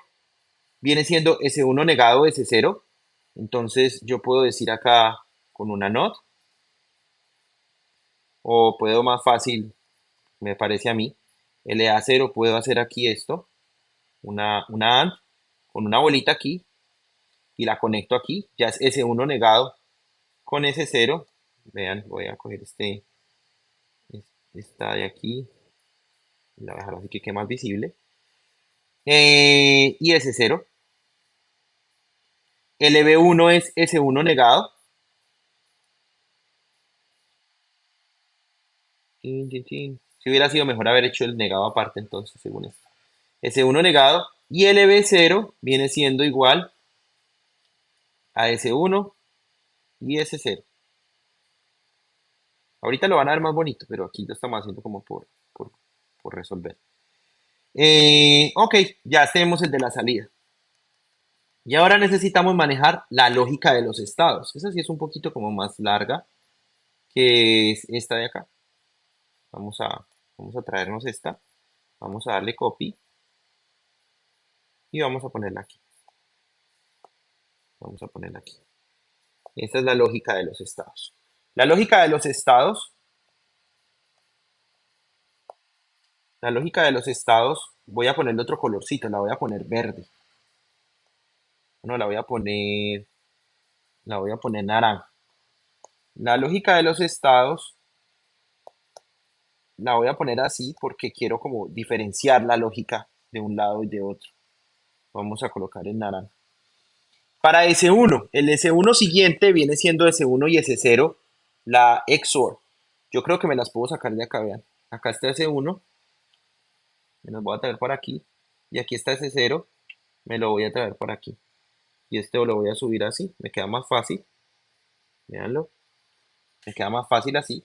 viene siendo S1 negado S0. Entonces yo puedo decir acá con una NOT, o puedo más fácil, me parece a mí, LA0, puedo hacer aquí esto, una AND con una bolita aquí y la conecto aquí, ya es S1 negado con S0. Vean, voy a coger esta de aquí, la voy a dejar así que quede más visible. Y S0. LB1 es S1 negado. Tin, tin, tin. Si hubiera sido mejor haber hecho el negado aparte entonces, según esto. S1 negado. Y LB0 viene siendo igual a S1 y S0. Ahorita lo van a ver más bonito, pero aquí lo estamos haciendo como por, por resolver. Ok, ya tenemos el de la salida. Y ahora necesitamos manejar la lógica de los estados. Esa sí es un poquito como más larga que es esta de acá. Vamos a, vamos a traernos esta. Vamos a darle copy y vamos a ponerla aquí. Vamos a ponerla aquí. Esta es la lógica de los estados. La lógica de los estados, la lógica de los estados, voy a ponerle otro colorcito, la voy a poner verde. No, la voy a poner naranja. La lógica de los estados la voy a poner así porque quiero como diferenciar la lógica de un lado y de otro. Vamos a colocar el naranja. Para S1, el S1 siguiente viene siendo S1 y S0, la XOR. Yo creo que me las puedo sacar de acá, vean. Acá está S1, me los voy a traer por aquí. Y aquí está S0, me lo voy a traer por aquí. Y este lo voy a subir así, me queda más fácil. Veanlo, me queda más fácil así.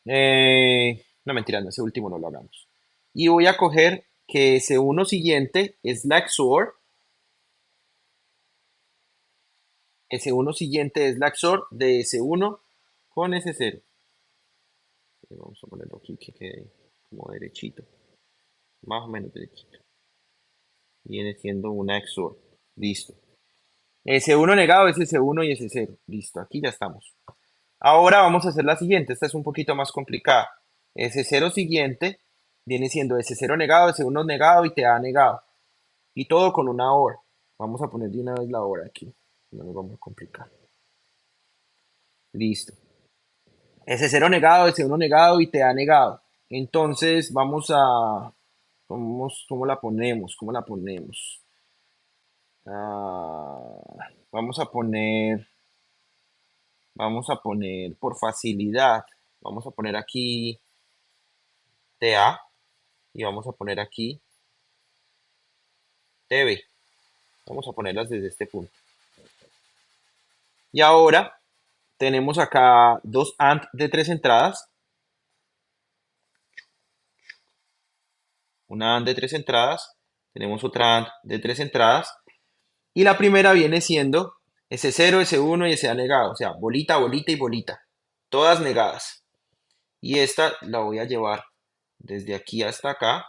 No, mentira, no, ese último no lo hagamos. Y voy a coger que S1 siguiente es la XOR. S1 siguiente es la XOR de S1 con S0. Vamos a ponerlo aquí que quede como derechito. Más o menos derechito. Viene siendo una XOR. Listo. S1 negado es S1 y S0. Listo, aquí ya estamos. Ahora vamos a hacer la siguiente. Esta es un poquito más complicada. S0 siguiente viene siendo S0 negado, S1 negado y TA negado. Y todo con una OR. Vamos a poner de una vez la OR aquí. No nos vamos a complicar. Listo. S0 negado, S1 negado y TA negado. Entonces vamos a... ¿Cómo la ponemos? ¿Cómo la ponemos? Vamos a poner... Vamos a poner por facilidad. Vamos a poner aquí TA y vamos a poner aquí TV. Vamos a ponerlas desde este punto. Y ahora tenemos acá dos AND de 3 entradas. Una AND de 3 entradas. Tenemos otra AND de 3 entradas. Y la primera viene siendo S0, S1 y SA negado. O sea, bolita, bolita y bolita. Todas negadas. Y esta la voy a llevar desde aquí hasta acá.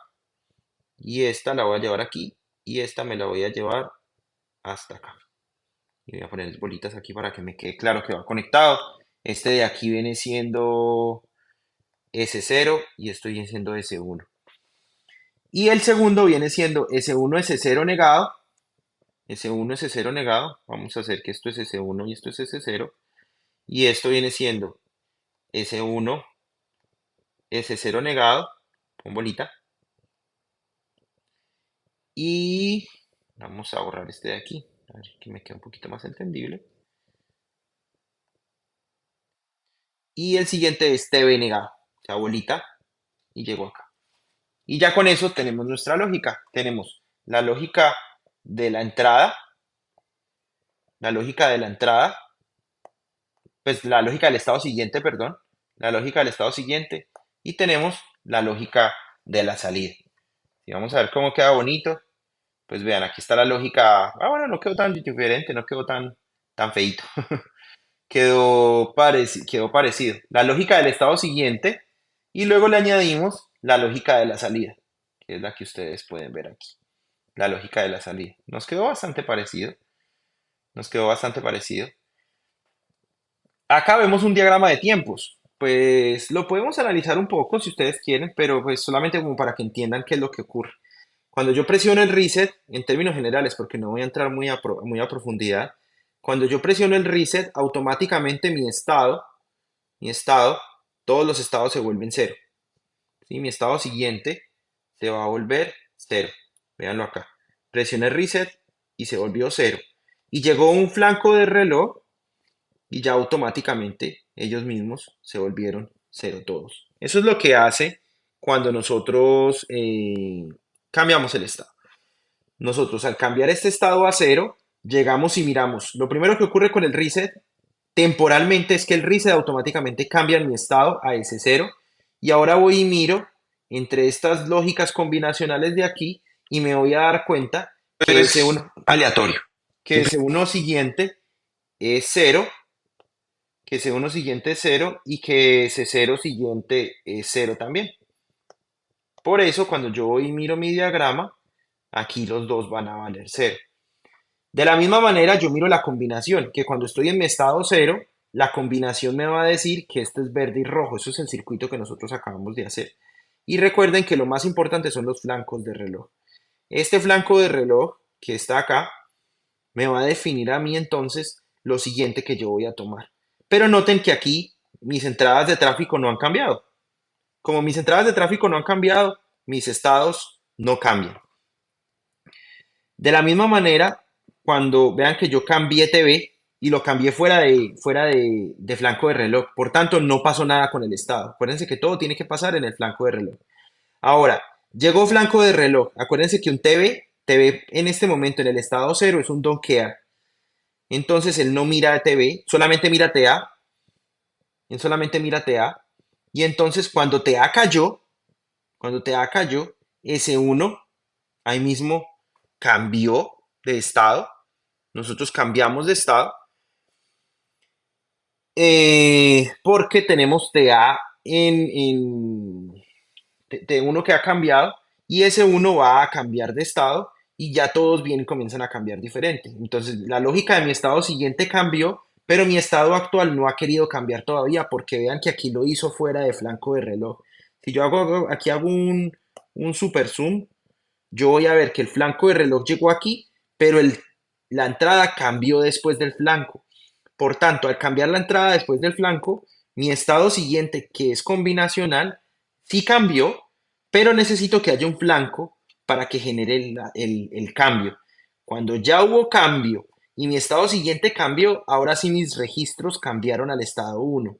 Y esta la voy a llevar aquí. Y esta me la voy a llevar hasta acá. Y voy a poner bolitas aquí para que me quede claro que va conectado. Este de aquí viene siendo S0 y esto viene siendo S1. Y el segundo viene siendo S1, S0 negado. S1, S0 negado. Vamos a hacer que esto es S1 y esto es S0. Y esto viene siendo S1, S0 negado. Con bolita. Y vamos a borrar este de aquí. A ver que me quede un poquito más entendible. Y el siguiente es TB negado. O sea, bolita. Y llegó acá. Y ya con eso tenemos nuestra lógica. Tenemos la lógica de la entrada, la lógica de la entrada, pues la lógica del estado siguiente, perdón, la lógica del estado siguiente, y tenemos la lógica de la salida. Y vamos a ver cómo queda bonito. Pues vean, aquí está la lógica. Bueno, no quedó tan diferente, no quedó tan feito. Quedó parecido. La lógica del estado siguiente, y luego le añadimos la lógica de la salida, que es la que ustedes pueden ver aquí. la lógica de la salida. Nos quedó bastante parecido, nos quedó bastante parecido. Acá vemos un diagrama de tiempos. Pues lo podemos analizar un poco si ustedes quieren, pero pues solamente como para que entiendan qué es lo que ocurre. Cuando yo presiono el reset, en términos generales, porque no voy a entrar muy a profundidad, cuando yo presiono el reset, automáticamente mi estado, todos los estados se vuelven cero. ¿Sí? Mi estado siguiente se va a volver cero. Véanlo acá. Presioné reset y se volvió cero. Y llegó un flanco de reloj y ya automáticamente ellos mismos se volvieron cero todos. Eso es lo que hace cuando nosotros cambiamos el estado. Nosotros al cambiar este estado a cero, llegamos y miramos. Lo primero que ocurre con el reset temporalmente es que el reset automáticamente cambia mi estado a ese cero. Y ahora voy y miro entre estas lógicas combinacionales de aquí y me voy a dar cuenta que ese Es uno, aleatorio. que ese uno siguiente es cero, que ese uno siguiente es cero y que ese cero siguiente es cero también. Por eso cuando yo voy y miro mi diagrama, aquí los dos van a valer cero. De la misma manera, yo miro la combinación, que cuando estoy en mi estado cero, la combinación me va a decir que este es verde y rojo. Eso es el circuito que nosotros acabamos de hacer. Y recuerden que lo más importante son los flancos de reloj. Este flanco de reloj que está acá me va a definir a mí entonces lo siguiente que yo voy a tomar. Pero noten que aquí mis entradas de tráfico no han cambiado. Como mis entradas de tráfico no han cambiado, mis estados no cambian. De la misma manera, cuando vean que yo cambié TV y lo cambié fuera de flanco de reloj, por tanto, no pasó nada con el estado. Acuérdense que todo tiene que pasar en el flanco de reloj. Ahora, llegó flanco de reloj. Acuérdense que un TV en este momento en el estado cero es un don't care. Entonces él no mira TV, solamente mira TA, él solamente mira TA. Y entonces cuando TA cayó, ese uno ahí mismo cambió de estado. Nosotros cambiamos de estado porque tenemos TA de uno que ha cambiado y ese uno va a cambiar de estado y ya todos bien comienzan a cambiar diferente. Entonces, la lógica de mi estado siguiente cambió, pero mi estado actual no ha querido cambiar todavía porque vean que aquí lo hizo fuera de flanco de reloj. Si yo aquí hago un super zoom, yo voy a ver que el flanco de reloj llegó aquí, pero la entrada cambió después del flanco. Por tanto, al cambiar la entrada después del flanco, mi estado siguiente, que es combinacional, sí cambió, pero necesito que haya un flanco para que genere el cambio. Cuando ya hubo cambio y mi estado siguiente cambió, ahora sí mis registros cambiaron al estado uno.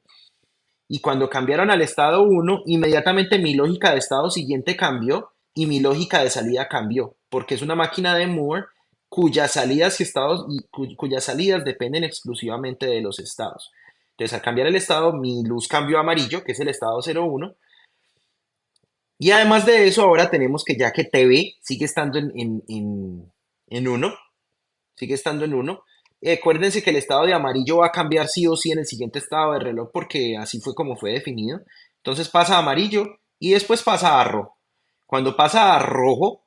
Y cuando cambiaron al estado uno, inmediatamente mi lógica de estado siguiente cambió y mi lógica de salida cambió, porque es una máquina de Moore cuyas salidas y estados cuyas salidas dependen exclusivamente de los estados. Entonces, al cambiar el estado, mi luz cambió a amarillo, que es el estado 01, y además de eso, ahora tenemos que ya que TV sigue estando en 1, sigue estando en uno. Acuérdense que el estado de amarillo va a cambiar sí o sí en el siguiente estado de reloj porque así fue como fue definido. Entonces pasa a amarillo y después pasa a rojo. Cuando pasa a rojo,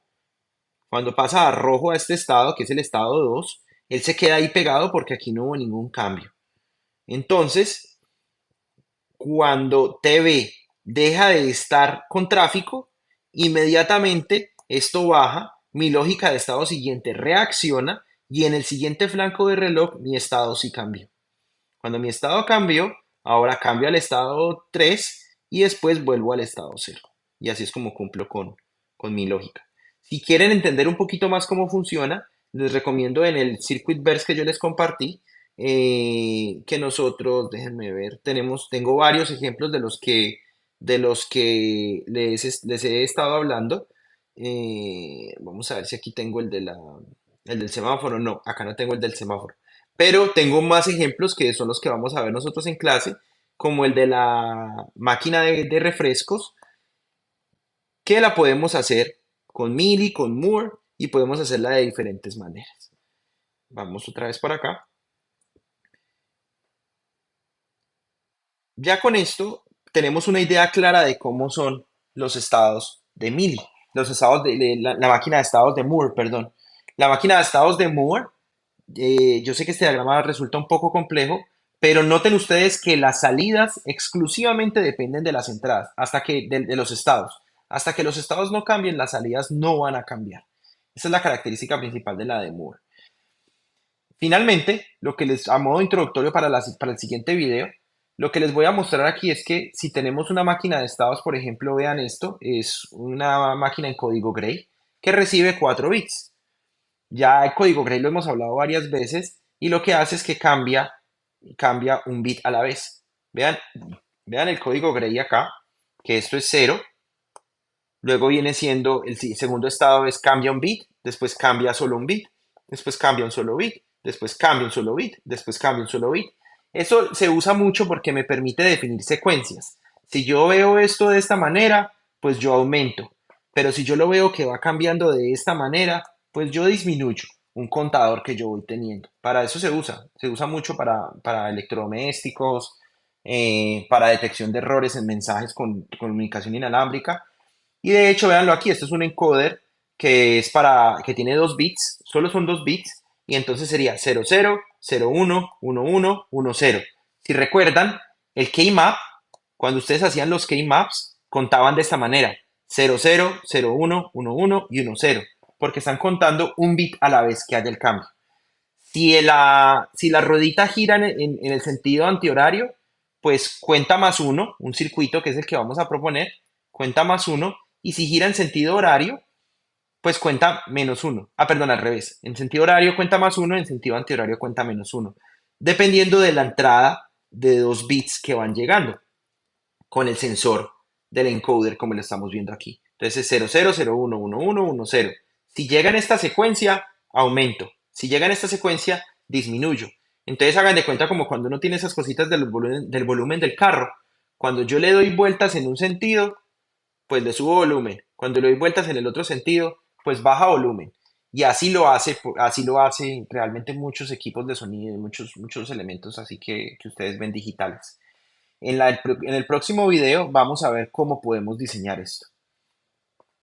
cuando pasa a rojo a este estado, que es el estado 2, él se queda ahí pegado porque aquí no hubo ningún cambio. Entonces, cuando TV deja de estar con tráfico, inmediatamente esto baja, mi lógica de estado siguiente reacciona y en el siguiente flanco de reloj mi estado sí cambió. Cuando mi estado cambió, ahora cambio al estado 3 y después vuelvo al estado cero. Y así es como cumplo con mi lógica. Si quieren entender un poquito más cómo funciona, les recomiendo en el circuit verse que yo les compartí, que nosotros, déjenme ver, tengo varios ejemplos de los que les he estado hablando. Vamos a ver si aquí tengo el del semáforo. No, acá no tengo el del semáforo. Pero tengo más ejemplos que son los que vamos a ver nosotros en clase, como el de la máquina de refrescos, que la podemos hacer con Mili, con Moore, y podemos hacerla de diferentes maneras. Vamos otra vez por acá. Ya con esto tenemos una idea clara de cómo son los estados de Mili. los estados la máquina de estados de Moore, perdón. La máquina de estados de Moore, yo sé que este diagrama resulta un poco complejo, pero noten ustedes que las salidas exclusivamente dependen de las entradas, hasta que de los estados. Hasta que los estados no cambien, las salidas no van a cambiar. Esa es la característica principal de la de Moore. Finalmente, lo que a modo introductorio para el siguiente video, lo que les voy a mostrar aquí es que si tenemos una máquina de estados, por ejemplo, vean esto, es una máquina en código Gray que recibe 4 bits. Ya el código Gray lo hemos hablado varias veces y lo que hace es que cambia un bit a la vez. Vean, vean el código Gray acá, que esto es cero. Luego viene siendo el segundo estado es cambia un bit, después cambia solo un bit, después cambia un solo bit, después cambia un solo bit, después cambia un solo bit. Eso se usa mucho porque me permite definir secuencias. Si yo veo esto de esta manera, pues yo aumento. Pero si yo lo veo que va cambiando de esta manera, pues yo disminuyo un contador que yo voy teniendo. Para eso se usa mucho para electrodomésticos, para detección de errores en mensajes con comunicación inalámbrica y de hecho, véanlo aquí, esto es un encoder que tiene 2 bits, solo son 2 bits, y entonces sería 00, 01, 11, 10. Si recuerdan, el keymap, cuando ustedes hacían los keymaps, contaban de esta manera, 00, 01, 11 y 10, porque están contando un bit a la vez que haya el cambio. Si la ruedita gira en el sentido antihorario, pues cuenta más uno, un circuito que es el que vamos a proponer, cuenta más uno, y si gira en sentido horario, pues cuenta menos uno. Ah, perdón, al revés. En sentido horario cuenta más uno, en sentido antihorario cuenta menos uno, dependiendo de la entrada de 2 bits que van llegando con el sensor del encoder, como lo estamos viendo aquí. Entonces es 00, 01, 11, 10. Si llega en esta secuencia, aumento. Si llega en esta secuencia, disminuyo. Entonces hagan de cuenta como cuando uno tiene esas cositas del volumen del carro. Cuando yo le doy vueltas en un sentido, pues le subo volumen. Cuando le doy vueltas en el otro sentido, pues baja volumen. Y así lo hace realmente muchos equipos de sonido y muchos elementos así que ustedes ven digitales. En el próximo video vamos a ver cómo podemos diseñar esto.